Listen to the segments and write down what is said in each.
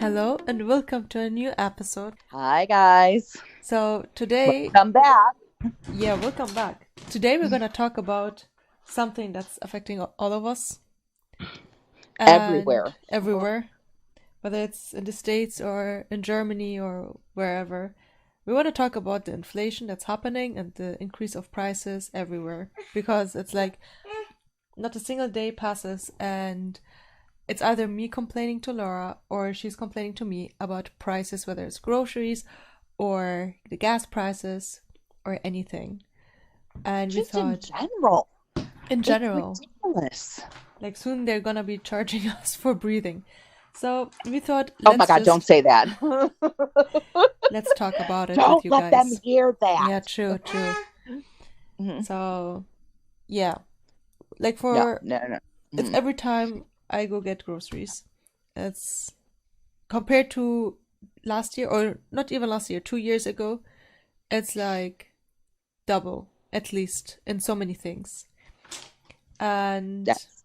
Hello and welcome to a new episode. Hi guys. So today, Welcome back. welcome back. Today we're gonna talk about something that's affecting all of us and Everywhere. everywhere, whether it's in the States or in Germany or wherever. We want to talk about the inflation that's happening and the increase of prices everywhere because it's like not a single day passes and it's either me complaining to Laura or she's complaining to me about prices, whether it's groceries or the gas prices or anything. And we Just in thought, general. in It's general, ridiculous. like soon they're gonna be charging us for breathing. So we thought, Oh my God, don't say that. let's talk about it with Don't you let them guys. hear that. Yeah, true, true. Mhm. So yeah, like No, for no, no. it's Mhm. every time I go get groceries. It's compared to last year, or not even last year, 2 years ago, it's like double at least in so many things. And Yes,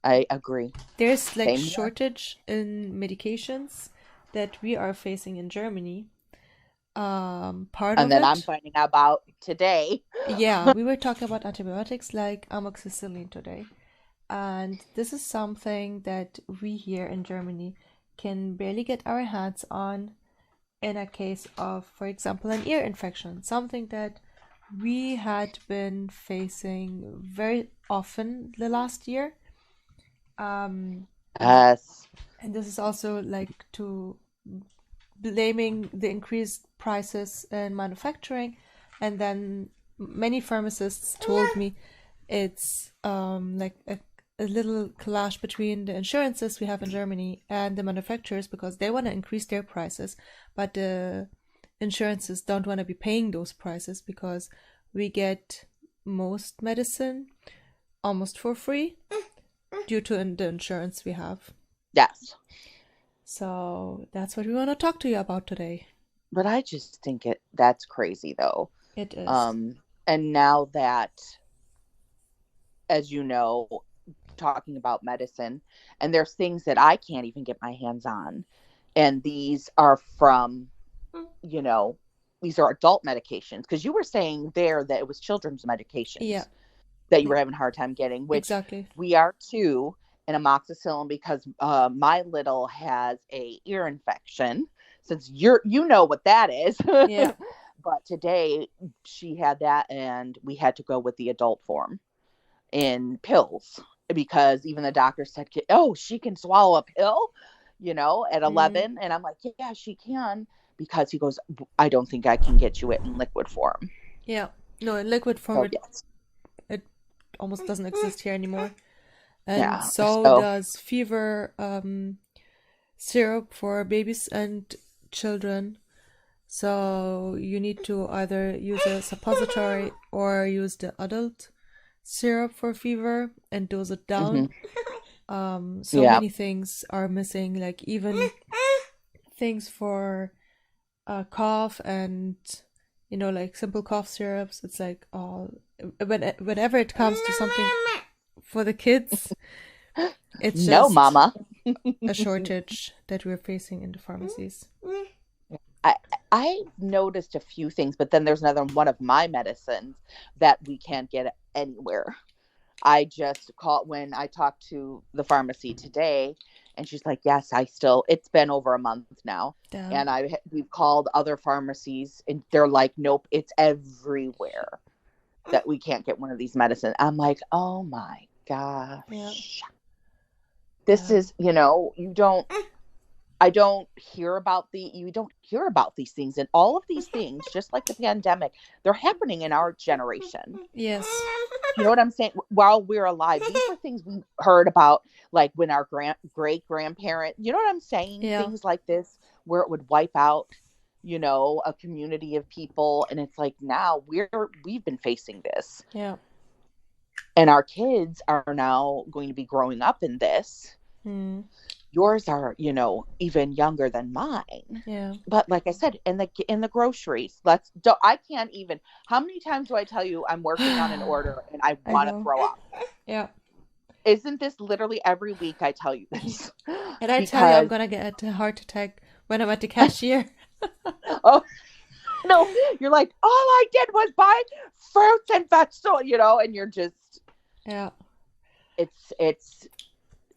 I agree. there's like Same here. shortage in medications that we are facing in Germany. Part And of then I'm it, finding out about today. yeah, we were talking about antibiotics like amoxicillin today. And this is something that we here in Germany can barely get our hands on in a case of, for example, an ear infection, something that we had been facing very often the last year. Um, Yes. and this is also like to blaming the increased prices in manufacturing. And then many pharmacists told me it's like a little clash between the insurances we have in Germany and the manufacturers because they want to increase their prices, but the insurances don't want to be paying those prices because we get most medicine almost for free due to the insurance we have. Yes. So that's what we want to talk to you about today. But I just think that's crazy though. It is. Um, and now that, as you know, talking about medicine, and there's things that I can't even get my hands on. And these are from, you know, these are adult medications. Because you were saying there that it was children's Yeah, medications that you were like having a hard time getting, which exactly. we are too, in amoxicillin because my little has a ear infection. Since you know what that is. Yeah. But today she had that and we had to go with the adult form in pills because even the doctor said, "Oh, she can swallow a pill," at Mm, 11. And I'm like, "Yeah, she can." Because he goes, "I don't think I can get you it in liquid form." yeah. No, in liquid form So, it, yes. it almost doesn't exist here anymore. And Yeah. so So, does fever syrup for babies and children. So you need to either use a suppository or use the adult syrup for fever and dose it down. mhm, So yeah. many things are missing, like even things for cough and like simple cough syrups. It's like whenever it comes to something for the kids, it's No, just mama. a shortage that we're facing in the pharmacies. I I noticed a few things, but then there's another one of my medicines that we can't get anywhere. I just called when I talked to the pharmacy today, and she's like, "Yes, it's been over a month now, Damn. and we've called other pharmacies, and they're like, nope, it's everywhere that we can't get one of these medicines." I'm like, "Oh my Yeah. gosh, this Yeah. is you don't." I don't hear about you don't hear about these things, and all of these things, just like the pandemic, they're happening in our generation. Yes. You know what I'm saying? While we're alive, these were things we heard about, like when our great grandparent, you know what I'm saying? Yeah. Things like this, where it would wipe out, a community of people. And it's like now we've been facing this. Yeah. And our kids are now going to be growing up in this. Hmm. Yours are, even younger than mine. Yeah. But like I said, in the groceries, I can't even. How many times do I tell you I'm working on an order and I I want to know. throw up? Yeah. Isn't this literally every week I tell you this? And I tell you, I'm Because, gonna get a heart attack when I'm at the cashier. oh, no, you're like, all I did was buy fruits and vegetables, and you're just, Yeah, it's it's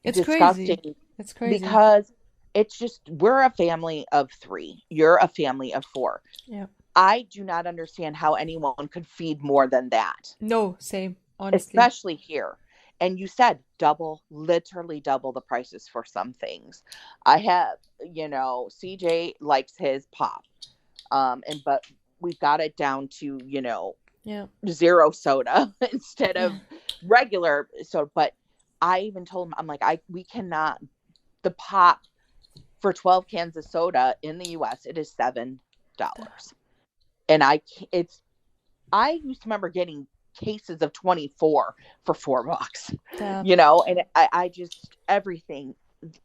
crazy. disgusting It's crazy. because it's just, we're a family of 3. You're a family of 4. Yeah. I do not understand how anyone could feed more than that, No, same, honestly. especially here. And you said literally double the prices for some things. I have, CJ likes his pop. But we've got it down to, Yeah. 0 soda instead Yeah. of regular soda. But I even told him, I'm like, we cannot, the pop for 12 cans of soda in the US, it is $7. And I used to remember getting cases of 24 for $4, Yeah. and I just, everything,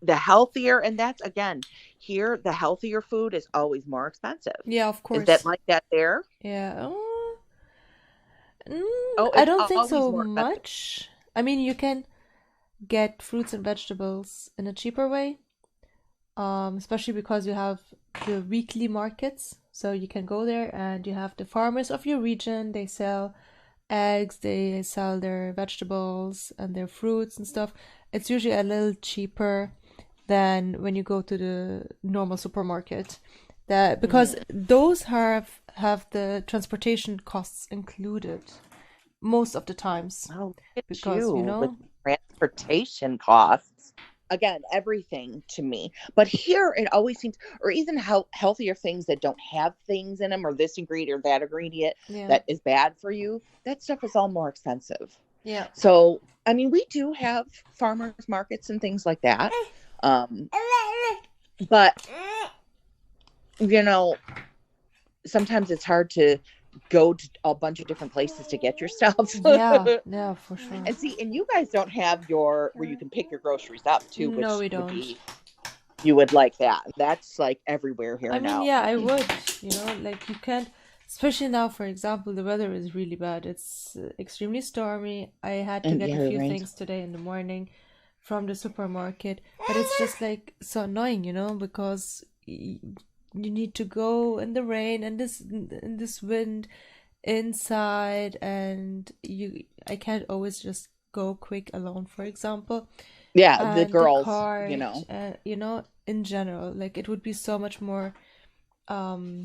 the healthier, and that's, again, here, the healthier food is always more expensive. Yeah, of Is that course. like that there? Yeah. Oh, I it's don't think always so more expensive. much. I mean, you can get fruits and vegetables in a cheaper way, especially because you have the weekly markets. So you can go there and you have the farmers of your region. They sell eggs, they sell their vegetables and their fruits and stuff. It's usually a little cheaper than when you go to the normal supermarket. That because Mhm. those have the transportation costs included most of the times. Oh, look at Because, you with transportation costs. Again, everything to me. But here it always seems, or even healthier things that don't have things in them, or this ingredient or that ingredient yeah. that is bad for you, that stuff is all more expensive. Yeah. So, I mean, we do have farmers markets and things like that. Um, but, you know, sometimes it's hard to go to a bunch of different places to get your stuff. Yeah, yeah, for sure. And see, and you guys don't have where you can pick your groceries up too, No, which we would don't. be, you would like that. That's like everywhere I here mean, now. yeah, I would, like you can't, especially now, for example, the weather is really bad. It's extremely stormy. I had to And get a yeah, the few rain's. things today in the morning from the supermarket, but it's just like so annoying, because you need to go in the rain and this wind inside, and I can't always just go quick alone, for example. Yeah, the And the girls, cart, in general, like it would be so much more um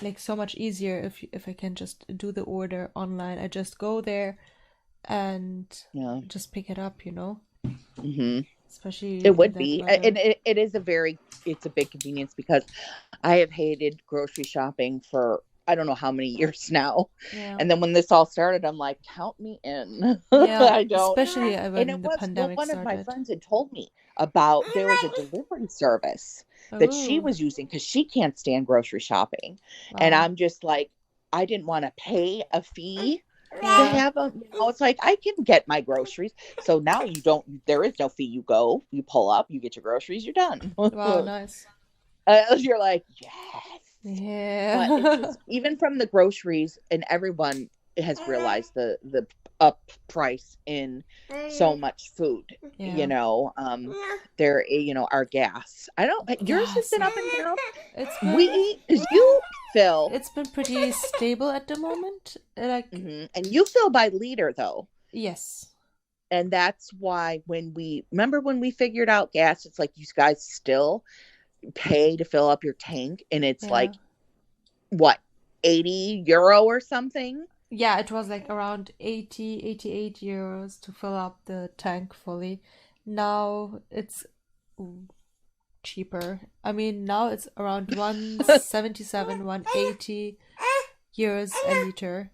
like so much easier if I can just do the order online. I just go there and yeah. just pick it up, Hmm. especially It in would that be. weather. And it is it's a big convenience because I have hated grocery shopping for I don't know how many years now. Yeah. And then when this all started, I'm like, count me in. Yeah, I don't. especially And when it the was, well, pandemic one of my started. friends had told me about there was a delivery service that she Oh, was using because she can't stand grocery shopping. And wow. I'm just like, I didn't want to pay a fee to Yeah. have them. It's like I can get my groceries. So now there is no fee. You go, you pull up, you get your groceries, you're done. Wow, nice. You're like, yes. But it's Yeah. just, even from the groceries, and everyone has realized the up price in so much food. Yeah. There, our gas. I don't. Yours has Yes. been up and down. It's been Because you fill, it's been pretty stable at the moment. Like, and you fill by liter though. yes. And that's why when we figured out gas, it's like you guys still pay to fill up your tank, and it's Yeah. like what, €80 or something. Yeah, it was like around 88 euros to fill up the tank fully. Now it's cheaper. I mean, now it's around 177, 180 euros a liter.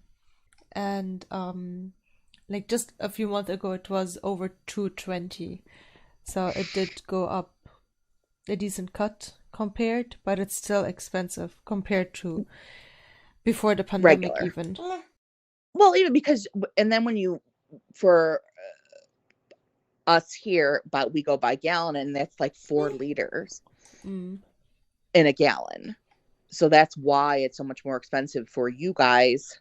And like just a few months ago it was over 220. So it did go up a decent cut compared, but it's still expensive compared to before the pandemic Regular. even. Well, even because, and then when you, for us here, but we go by gallon, and that's like 4 liters Mm. in a gallon. So that's why it's so much more expensive for you guys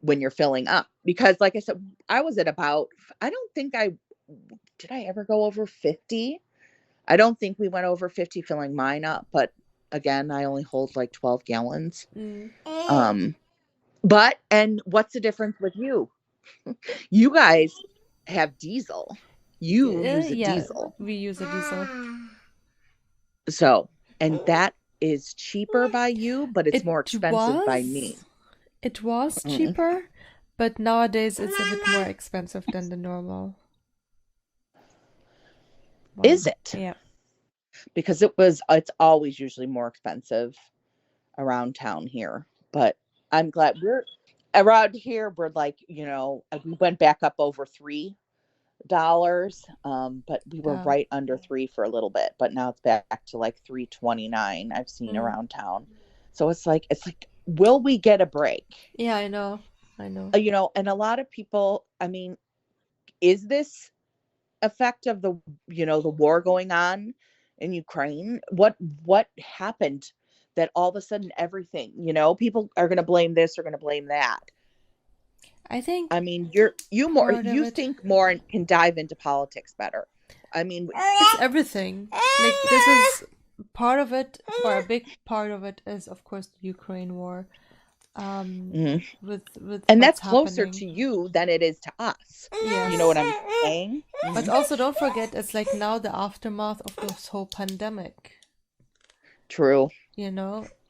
when you're filling up. Because, like I said, I was at about, I don't think did I ever go over 50? I don't think we went over 50 filling mine up, but again, I only hold like 12 gallons. Mm. But, and what's the difference with you? You guys have diesel. You use a Yeah, diesel. we use a diesel. So, and that is cheaper by you, but it's more expensive by me. It was cheaper, but nowadays it's a bit more expensive than the normal one. Is it? Yeah. Because it's always usually more expensive around town here. But I'm glad we're around here. We're like, we went back up over $3. But we were right under 3 for a little bit, but now it's back to like 3.29 I've seen around town. So it's like, will we get a break? Yeah, I know. And a lot of people, I mean, is this effect of the war going on in Ukraine? What happened that all of a sudden everything, people are going to blame this or going to blame that? I think. I mean, you think more and can dive into politics better. I mean, it's everything. Like, this is part of it, or a big part of it is, of course, the Ukraine war. With and that's closer to you than it is to us. Yes. You know what I'm saying? But also, don't forget, it's like now the aftermath of this whole pandemic. True.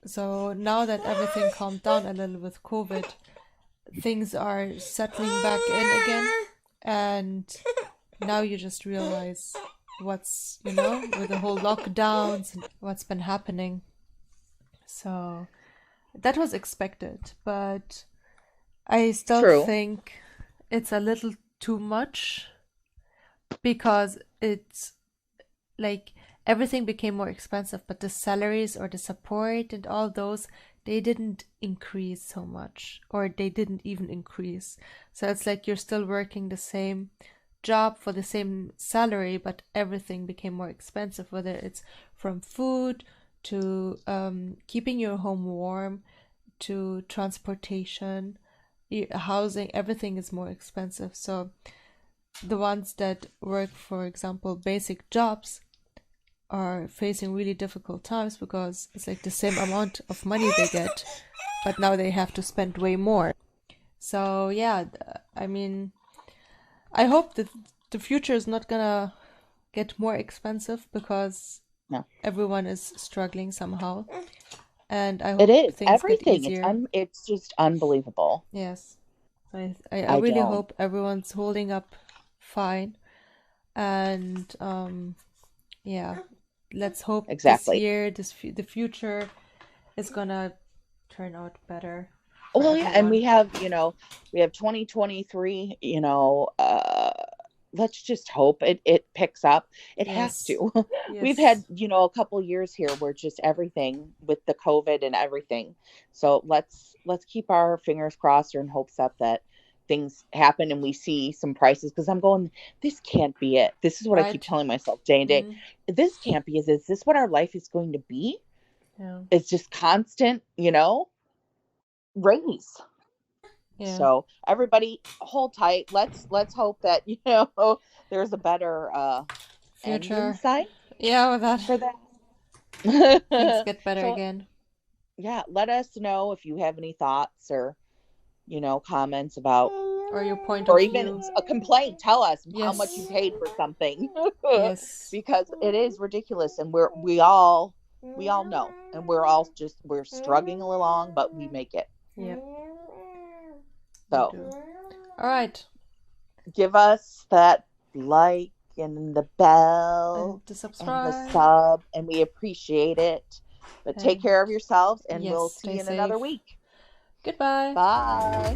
So now that everything calmed down a little with COVID, things are settling back in again, and now you just realize what's, with the whole lockdowns and what's been happening. So that was expected, but I still think it's a little too much, because it's like everything became more expensive, but the salaries or the support and all those, they didn't increase so much, or they didn't even increase. So it's like you're still working the same job for the same salary, but everything became more expensive, whether it's from food to keeping your home warm, to transportation, housing. Everything is more expensive. So the ones that work, for example, basic jobs, are facing really difficult times, because it's like the same amount of money they get, but now they have to spend way more. So yeah, I mean, I hope that the future is not gonna get more expensive, because everyone is struggling somehow, and I hope things get easier. It's just unbelievable. Yes, I really hope everyone's holding up fine, and yeah, let's hope this year, the future is gonna turn out better. Well, yeah, and we have 2023. Let's just hope it picks up. It has to. Yes. We've had a couple years here where just everything with the COVID and everything. So let's keep our fingers crossed and hopes up that things happen and we see some prices, because I'm going, this can't be it. This is what I keep telling myself day and day. This can't be. Is this what our life is going to be? Yeah. It's just constant, raise. Yeah. So everybody hold tight. Let's hope that there's a better future sight. Yeah, with that. For that. Things get better again. Yeah, let us know if you have any thoughts or comments about, or your point of view, or even a complaint. Tell us how much you paid for something. Yes. Because it is ridiculous, and we all know, and we're struggling along, but we make it. Yep. So, all right. Give us that like and the bell and the subscribe and the sub, and we appreciate it. But take care of yourselves, and we'll see you in another week. Goodbye. Bye.